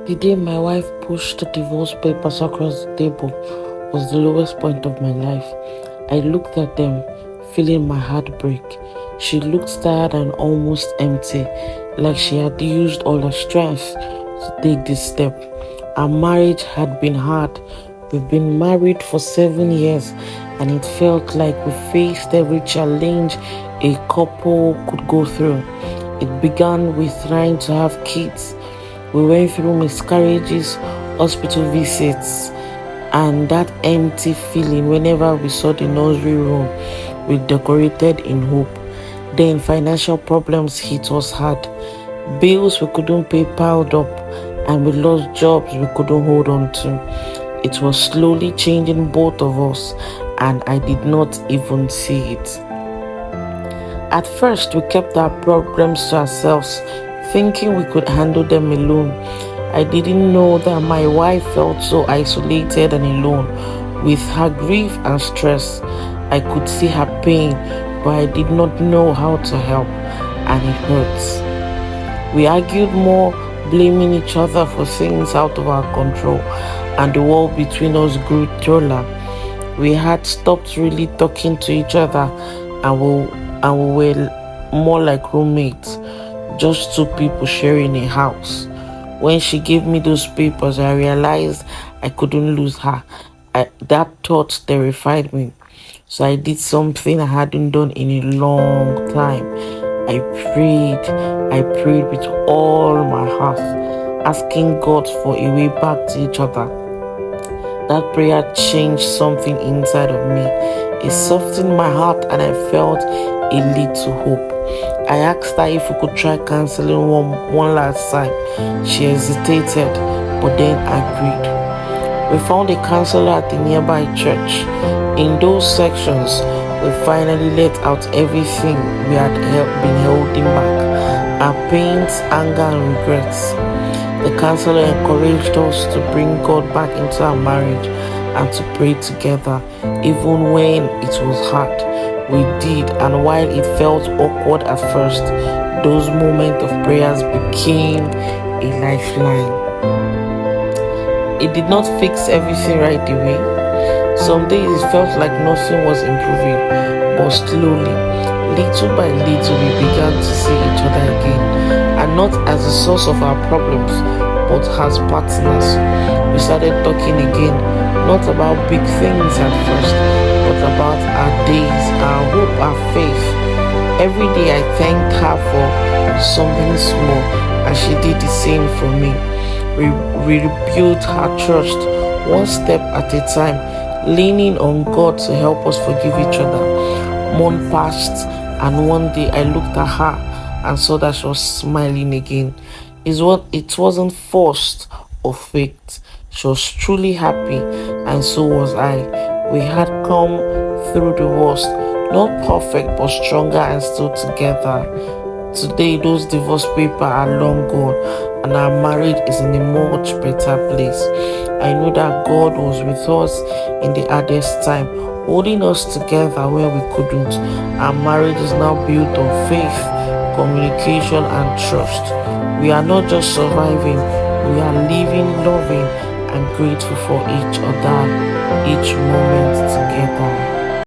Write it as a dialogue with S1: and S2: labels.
S1: The day my wife pushed the divorce papers across the table was the lowest point of my life. I looked at them, feeling my heart break. She looked tired and almost empty, like she had used all her strength to take this step. Our marriage had been hard. We've been married for 7 years, and it felt like we faced every challenge a couple could go through. It began with trying to have kids. We went through miscarriages, hospital visits, and that empty feeling whenever we saw the nursery room we decorated in hope. Then financial problems hit us hard. Bills we couldn't pay piled up, and we lost jobs we couldn't hold on to. It was slowly changing both of us, and I did not even see it. At first, we kept our problems to ourselves, thinking we could handle them alone. I didn't know that my wife felt so isolated and alone with her grief and stress. I could see her pain, but I did not know how to help, and it hurts. We argued more, blaming each other for things out of our control, and the wall between us grew taller. We had stopped really talking to each other, and we were more like roommates, just two people sharing a house. When she gave me those papers, I realized I couldn't lose her. That thought terrified me. So I did something I hadn't done in a long time. I prayed. I prayed with all my heart, asking God for a way back to each other. That prayer changed something inside of me. It softened my heart, and I felt a little hope. I asked her if we could try counseling one last time. She hesitated, but then agreed. We found a counselor at the nearby church. In those sections, we finally let out everything we had been holding back, our pains, anger, and regrets. The counselor encouraged us to bring God back into our marriage and to pray together, even when it was hard. We did, and while it felt awkward at first, those moments of prayers became a lifeline. It did not fix everything right away. Some days it felt like nothing was improving, but slowly, little by little, we began to see each other again, and not as the source of our problems, but as partners. We started talking again, not about big things at first, but about our days, our hope, our faith. Every day I thanked her for something small, and she did the same for me. We rebuilt her trust one step at a time, leaning on God to help us forgive each other. Month passed, and one day I looked at her and saw that she was smiling again. It wasn't forced or faked. She was truly happy, and so was I. We had come through the worst, not perfect but stronger and still together. Today, those divorce papers are long gone, and our marriage is in a much better place. I know that God was with us in the hardest time, holding us together when we couldn't. Our marriage is now built on faith, communication, and trust. We are not just surviving, we are living, loving, and grateful for each other, each moment together.